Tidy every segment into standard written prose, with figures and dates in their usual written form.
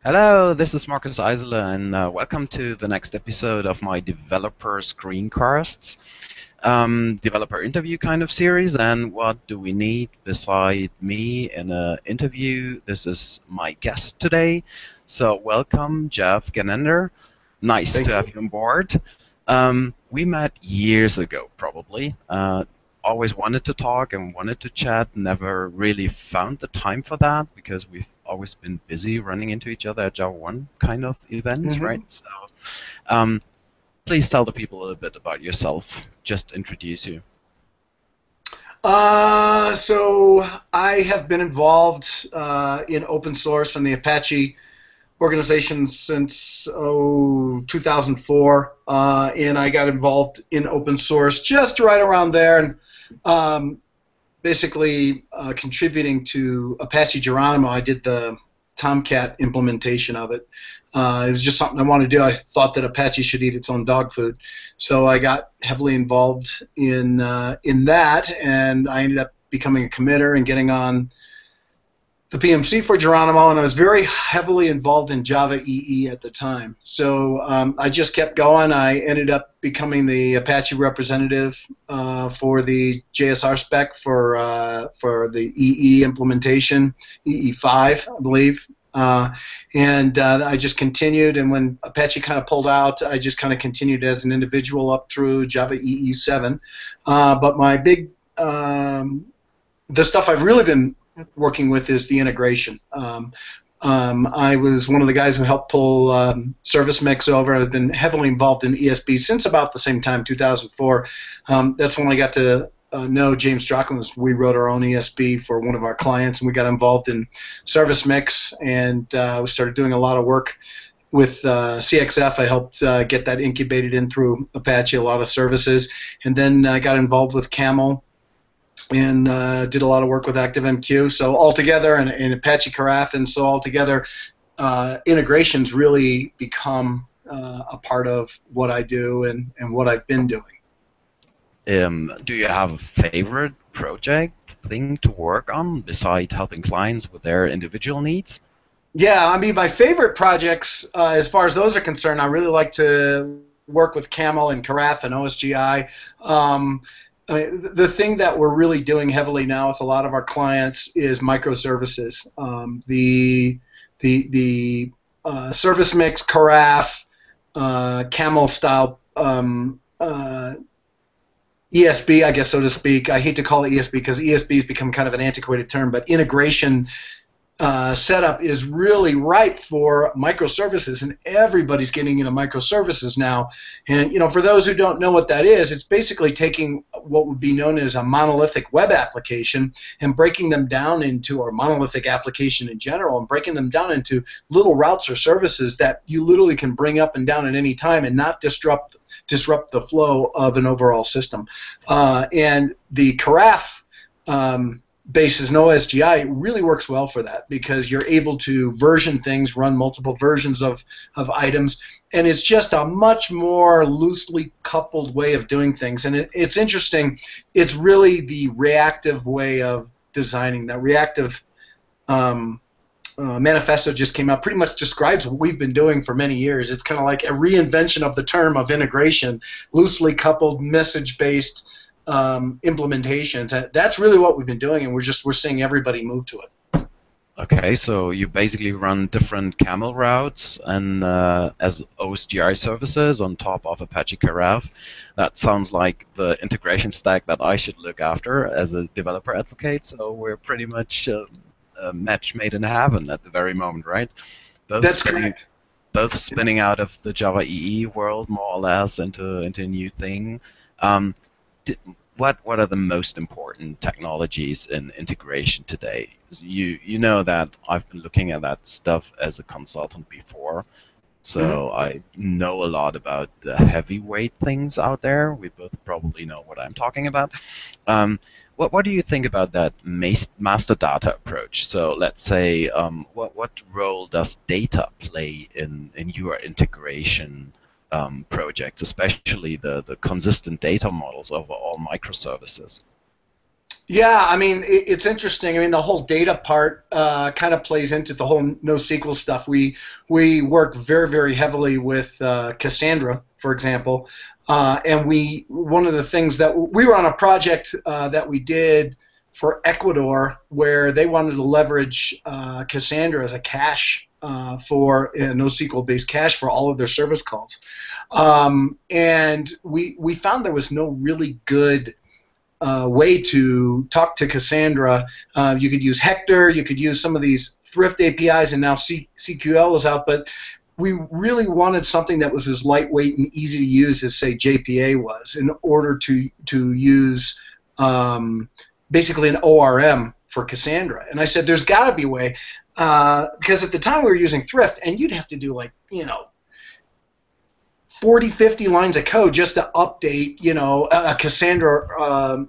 Hello, this is Marcus Eisele, and welcome to the next episode of my developer screencasts, developer interview kind of series. And what do we need beside me in an interview? This is my guest today. So welcome, Jeff Genender. Nice to Thank have you. you on board. We met years ago, probably. Always wanted to talk and wanted to chat, never really found the time for that because we've always been busy running into each other at Java 1 kind of events, right? hmm So um, please tell the people a little bit about yourself. Just introduce you. so I have been involved in open source and the Apache organization since 2004, and I got involved in open source just right around there, and um, basically contributing to Apache Geronimo. I did the Tomcat implementation of it. It was just something I wanted to do. I thought that Apache should eat its own dog food, so I got heavily involved in that, and I ended up becoming a committer and getting on the PMC for Geronimo, and I was very heavily involved in Java EE at the time. So I just kept going. I ended up becoming the Apache representative for the JSR spec for the EE implementation, EE5, I believe. And I just continued, and when Apache kind of pulled out, I just kind of continued as an individual up through Java EE7. But my big the stuff I've really been working with is the integration. I was one of the guys who helped pull Service Mix over. I've been heavily involved in ESB since about the same time, 2004. That's when I got to know James Strachan. We wrote our own ESB for one of our clients, and we got involved in Service Mix, and we started doing a lot of work with CXF. I helped get that incubated in through Apache, a lot of services, and then I got involved with Camel and did a lot of work with ActiveMQ. So altogether, and Apache Karaf, and so altogether, integrations really become a part of what I do and what I've been doing. Do you have a favorite project thing to work on besides helping clients with their individual needs? Yeah, I mean, my favorite projects, as far as those are concerned, I really like to work with Camel and Karaf and OSGI. I mean, the thing that we're really doing heavily now with a lot of our clients is microservices. The service mix, Karaf, Camel style ESB, I guess, so to speak. I hate to call it ESB because ESB has become kind of an antiquated term, but integration setup is really ripe for microservices, and everybody's getting into microservices now. And for those who don't know what that is, it's basically taking what would be known as a monolithic web application and breaking them down into, or monolithic application in general, and breaking them down into little routes or services that you literally can bring up and down at any time and not disrupt the flow of an overall system. And the Karaf bases and OSGI really works well for that, because you're able to version things, run multiple versions of items, and it's just a much more loosely coupled way of doing things. And it's interesting. It's really the reactive way of designing. That reactive manifesto just came out, pretty much describes what we've been doing for many years. It's kind of like a reinvention of the term of integration, loosely coupled, message-based implementations. That's really what we've been doing, and we're seeing everybody move to it. Okay, so you basically run different camel routes and as OSGI services on top of Apache Karaf. That sounds like the integration stack that I should look after as a developer advocate. So we're pretty much a match made in heaven at the very moment, right? Both That's spinning, correct. both spinning out of the Java EE world more or less into a new thing. Um, what are the most important technologies in integration today? You know that I've been looking at that stuff as a consultant before, hmm so I know a lot about the heavyweight things out there. We both probably know what I'm talking about. What do you think about that master data approach? So let's say, what role does data play in your integration projects, especially the consistent data models over all microservices? Yeah, I mean, it's interesting. I mean, the whole data part kind of plays into the whole NoSQL stuff. We work very, very heavily with Cassandra, for example, and one of the things that we were on a project that we did for Ecuador where they wanted to leverage Cassandra as a cache for a NoSQL-based cache for all of their service calls, and we found there was no really good way to talk to Cassandra. You could use Hector, you could use some of these Thrift APIs, and now CQL is out, but we really wanted something that was as lightweight and easy to use as, say, JPA was, in order to use basically an ORM for Cassandra. And I said, there's got to be a way, because at the time we were using Thrift, and you'd have to do, like, 40, 50 lines of code just to update, a Cassandra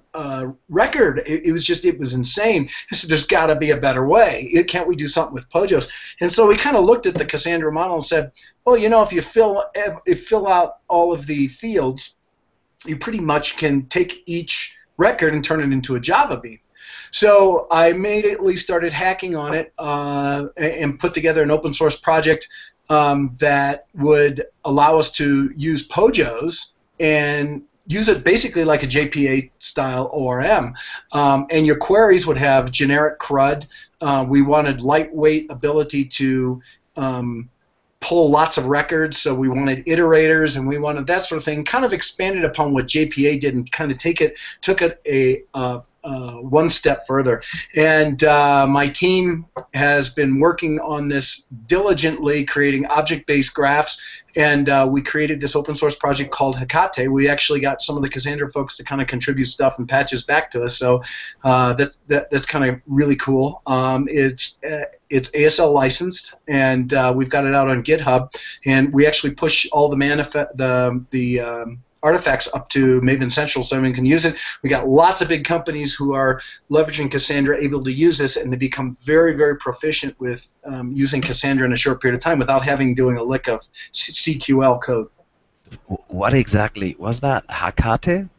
record. It was insane. I said, there's got to be a better way. Can't we do something with POJOs? And so we kind of looked at the Cassandra model and said, well, if you fill out all of the fields, you pretty much can take each record and turn it into a Java bean. So I immediately started hacking on it and put together an open source project that would allow us to use POJOs and use it basically like a JPA style ORM. And your queries would have generic CRUD. We wanted lightweight ability to pull lots of records, so we wanted iterators and we wanted that sort of thing. Kind of expanded upon what JPA did and kind of took it one step further. And my team has been working on this diligently, creating object-based graphs, and we created this open source project called Hecate. We actually got some of the Cassandra folks to kind of contribute stuff and patches back to us, so that's kind of really cool. It's ASL licensed, and we've got it out on GitHub, and we actually push all the artifacts up to Maven Central so everyone can use it. We got lots of big companies who are leveraging Cassandra, able to use this, and they become very, very proficient with using Cassandra in a short period of time without having doing a lick of CQL code. What exactly was that? Hecate?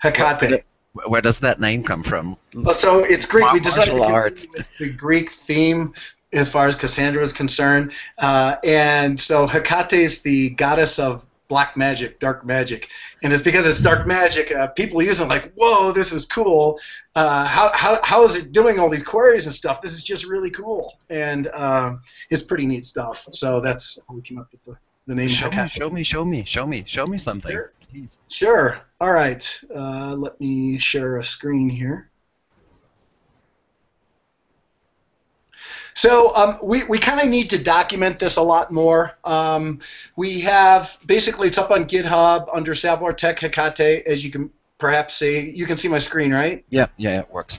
Hecate. Where does that name come from? So it's Greek. We decided to arts. with the Greek theme as far as Cassandra is concerned, and so Hecate is the goddess of black magic, dark magic, and it's because it's dark magic. People use it like, whoa, this is cool. How is it doing all these queries and stuff? This is just really cool, and it's pretty neat stuff. So that's how we came up with the name. Show me something. Sure. Please. Sure. All right. Let me share a screen here. So we kind of need to document this a lot more. We have, basically it's up on GitHub under Savoir Tech Hecate, as you can perhaps see. You can see my screen, right? Yeah, it works.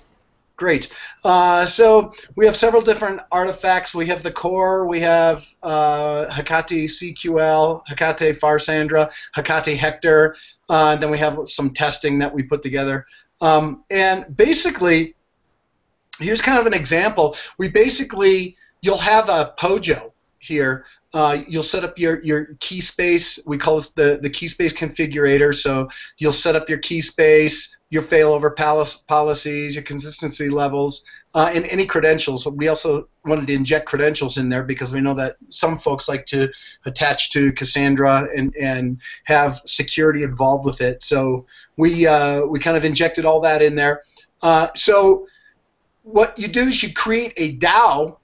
Great. So we have several different artifacts. We have the core, we have Hecate CQL, Hecate Farsandra, Hecate Hector, and then we have some testing that we put together. And basically, here's kind of an example. You'll have a POJO here. You'll set up your key space. We call this the key space configurator. So you'll set up your key space, your failover policies, your consistency levels, and any credentials. We also wanted to inject credentials in there because we know that some folks like to attach to Cassandra and have security involved with it. So we kind of injected all that in there. So what you do is you create a DAO,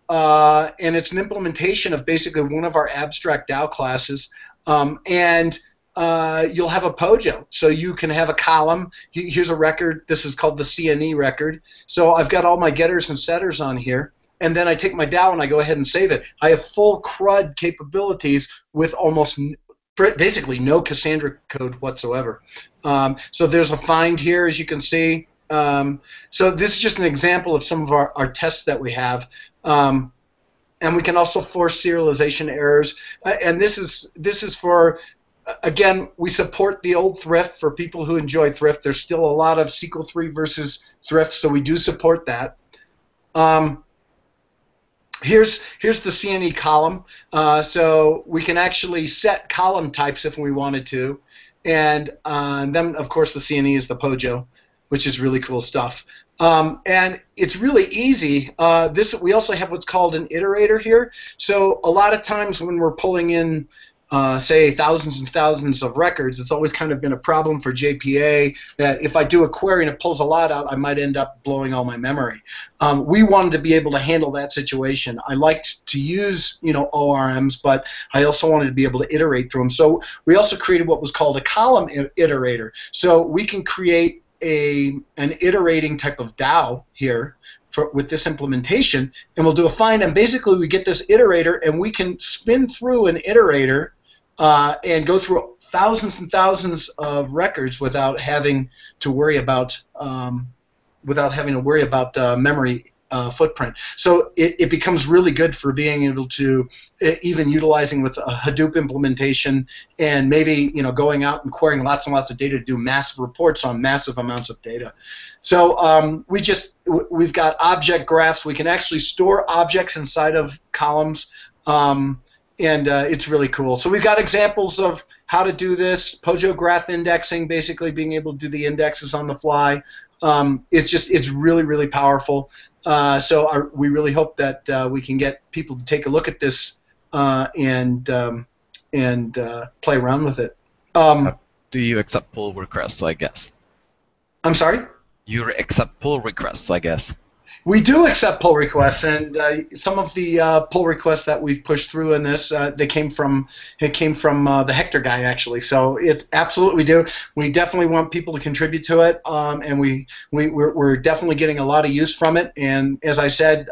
and it's an implementation of basically one of our abstract DAO classes, and you'll have a POJO. So you can have a column. Here's a record. This is called the CNE record. So I've got all my getters and setters on here, and then I take my DAO and I go ahead and save it. I have full CRUD capabilities with almost basically no Cassandra code whatsoever. So there's a find here, as you can see. So this is just an example of some of our tests that we have, and we can also force serialization errors. And this is for, again, we support the old Thrift for people who enjoy Thrift. There's still a lot of SQL 3 versus Thrift, so we do support that. Here's the CNE column. So we can actually set column types if we wanted to, and then of course the CNE is the POJO, which is really cool stuff. And it's really easy. We also have what's called an iterator here. So a lot of times when we're pulling in, say, thousands and thousands of records, it's always kind of been a problem for JPA that if I do a query and it pulls a lot out, I might end up blowing all my memory. We wanted to be able to handle that situation. I liked to use, ORMs, but I also wanted to be able to iterate through them. So we also created what was called a column iterator. So we can create an iterating type of DAO here with this implementation, and we'll do a find, and basically we get this iterator, and we can spin through an iterator and go through thousands and thousands of records without having to worry about memory footprint. So it becomes really good for being able to even utilizing with a Hadoop implementation, and maybe going out and querying lots and lots of data to do massive reports on massive amounts of data. So we've got object graphs. We can actually store objects inside of columns. And it's really cool. So we've got examples of how to do this. Pojo graph indexing, basically being able to do the indexes on the fly. It's really, really powerful. So we really hope that we can get people to take a look at this and play around with it. Do you accept pull requests, I guess? I'm sorry? You accept pull requests, I guess. We do accept pull requests, and some of the pull requests that we've pushed through in this, they came from the Hector guy, actually. So it's absolutely we do. We definitely want people to contribute to it, and we're definitely getting a lot of use from it. And as I said,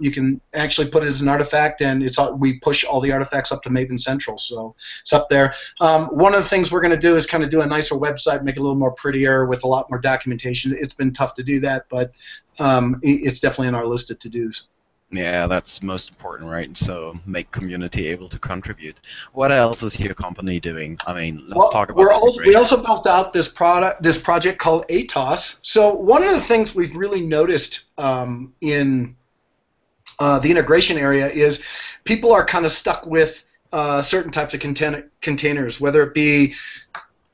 you can actually put it as an artifact, and we push all the artifacts up to Maven Central, so it's up there. One of the things we're going to do is kind of do a nicer website, make it a little more prettier with a lot more documentation. It's been tough to do that, but it's definitely on our list of to-dos. Yeah, that's most important, right? So make community able to contribute. What else is your company doing? I mean, let's talk about. We also built out this project called ATOS. So one of the things we've really noticed in the integration area is people are kind of stuck with certain types of containers, whether it be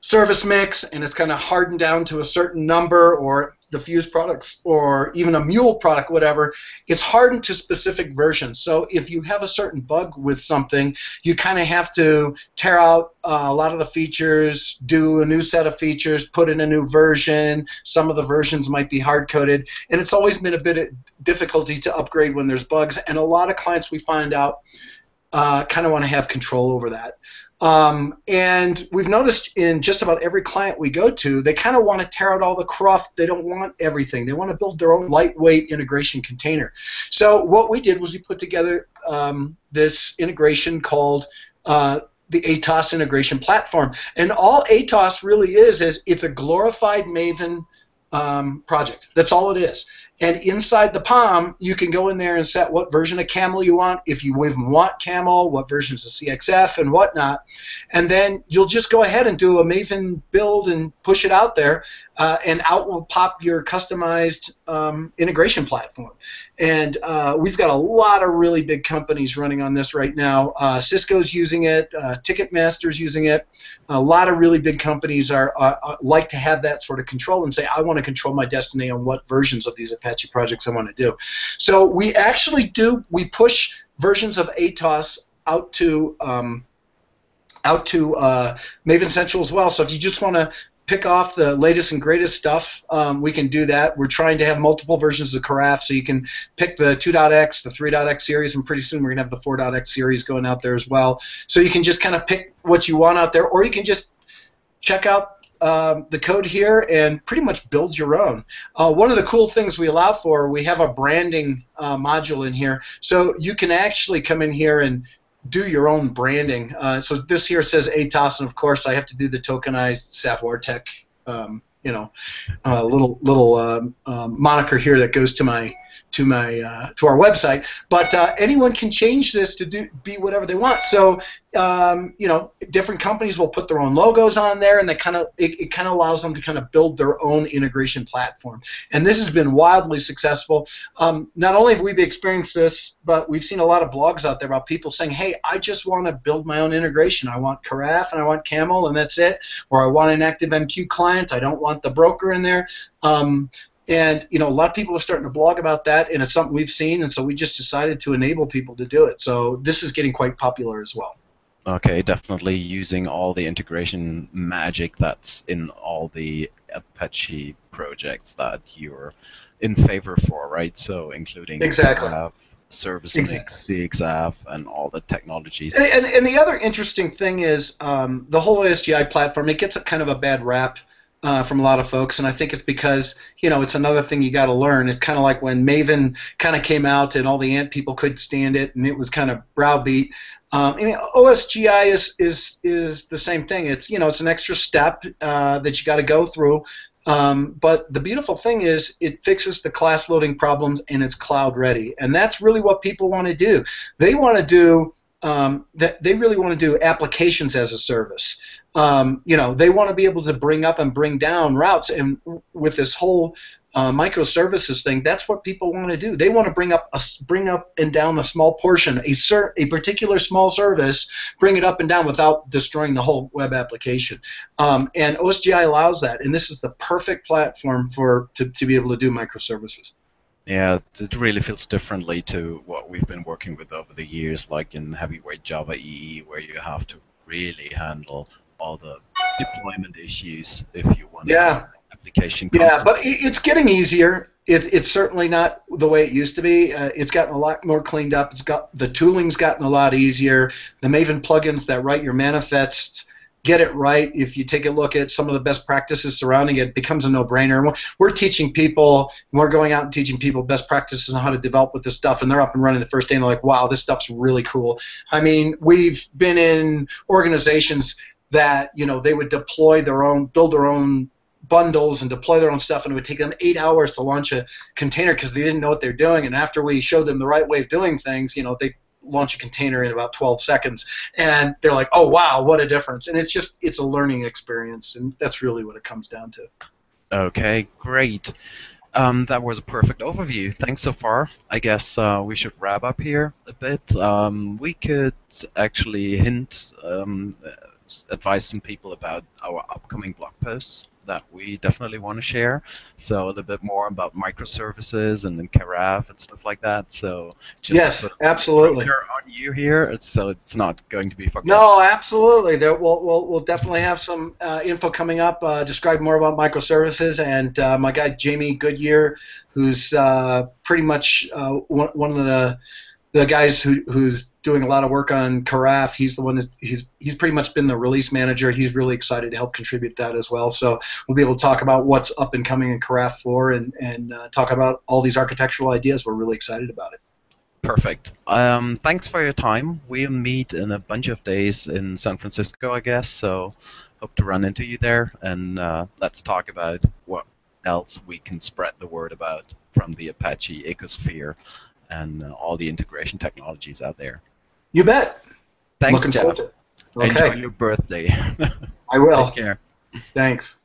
service mix and it's kind of hardened down to a certain number, or the Fuse products, or even a Mule product, whatever, it's hardened to specific versions. So if you have a certain bug with something, you kind of have to tear out a lot of the features, do a new set of features, put in a new version. Some of the versions might be hard-coded, and it's always been a bit of difficulty to upgrade when there's bugs, and a lot of clients we find out kind of want to have control over that. And we've noticed in just about every client we go to, they kind of want to tear out all the cruft. They don't want everything. They want to build their own lightweight integration container. So what we did was we put together this integration called the ATOS integration platform. And all ATOS really is it's a glorified Maven project. That's all it is. And inside the POM, you can go in there and set what version of Camel you want, if you even want Camel, what versions of CXF and whatnot. And then you'll just go ahead and do a Maven build and push it out there, and out will pop your customized integration platform. And we've got a lot of really big companies running on this right now. Cisco's using it, Ticketmaster's using it. A lot of really big companies are like to have that sort of control and say, I want to control my destiny on what versions of these Apache projects I want to do. So we actually we push versions of ATOS out to Maven Central as well. So if you just want to pick off the latest and greatest stuff, we can do that. We're trying to have multiple versions of Karaf, so you can pick the 2.x, the 3.x series, and pretty soon we're going to have the 4.x series going out there as well. So you can just kind of pick what you want out there, or you can just check out the code here and pretty much build your own. One of the cool things we allow for, we have a branding module in here, so you can actually come in here and do your own branding. So this here says ATOS, and of course I have to do the tokenized Savoir Tech, little moniker here that goes to our website. But anyone can change this to be whatever they want. So different companies will put their own logos on there, and it kind of allows them to kind of build their own integration platform. And this has been wildly successful. Not only have we experienced this, but we've seen a lot of blogs out there about people saying, hey, I just want to build my own integration. I want Karaf and I want Camel, and that's it. Or I want an ActiveMQ client. I don't want the broker in there. And a lot of people are starting to blog about that, and it's something we've seen, and so we just decided to enable people to do it. So this is getting quite popular as well. Okay, definitely using all the integration magic that's in all the Apache projects that you're in favor for, right? So including Exactly. Karaf, Service Exactly. Mix, CXF, and all the technologies. And the other interesting thing is the whole OSGI platform. It gets a kind of a bad rap from a lot of folks, and I think it's because it's another thing you got to learn. It's kind of like when Maven kind of came out, and all the Ant people couldn't stand it, and it was kind of browbeat. OSGI is the same thing. It's an extra step that you got to go through. But the beautiful thing is it fixes the class loading problems, and it's cloud ready, and that's really what people want to do. They want to do they really want to do applications as a service. They want to be able to bring up and bring down routes, and with this whole microservices thing, that's what people want to do. They want to bring up and down a small portion, a particular small service, bring it up and down without destroying the whole web application. And OSGI allows that, and this is the perfect platform to be able to do microservices. Yeah, it really feels differently to what we've been working with over the years, like in heavyweight Java EE, where you have to really handle all the deployment issues if you want to have Yeah. an application Yeah, but constantly. it's getting easier. It's certainly not the way it used to be. It's gotten a lot more cleaned up. The tooling's gotten a lot easier. The Maven plugins that write your manifests get it right. If you take a look at some of the best practices surrounding it, it becomes a no-brainer. We're teaching people, and we're going out and teaching people best practices on how to develop with this stuff, and they're up and running the first day, and they're like, wow, this stuff's really cool. I mean, we've been in organizations that, they would build their own bundles and deploy their own stuff, and it would take them 8 hours to launch a container because they didn't know what they're doing. And after we showed them the right way of doing things, they launch a container in about 12 seconds, and they're like, oh wow, what a difference. And it's a learning experience, and that's really what it comes down to. Okay, great. That was a perfect overview. Thanks so far. I guess we should wrap up here a bit. We could actually advise some people about our upcoming blog posts that we definitely want to share. So a little bit more about microservices and then Karaf and stuff like that. So just to Yes, put absolutely. pressure on you here, so it's not going to be forgotten. No, absolutely. We'll definitely have some info coming up. Describe more about microservices, and my guy Jamie Goodyear, who's pretty much one of the guys who's doing a lot of work on Karaf. He's the one he's pretty much been the release manager. He's really excited to help contribute that as well. So we'll be able to talk about what's up and coming in Karaf 4 and talk about all these architectural ideas. We're really excited about it. Perfect. Thanks for your time. We'll meet in a bunch of days in San Francisco, I guess. So hope to run into you there, and let's talk about what else we can spread the word about from the Apache ecosphere and all the integration technologies out there. You bet. Thanks, Looking forward Jeff. to it. Enjoy Okay, your birthday. I will. Take care. Thanks.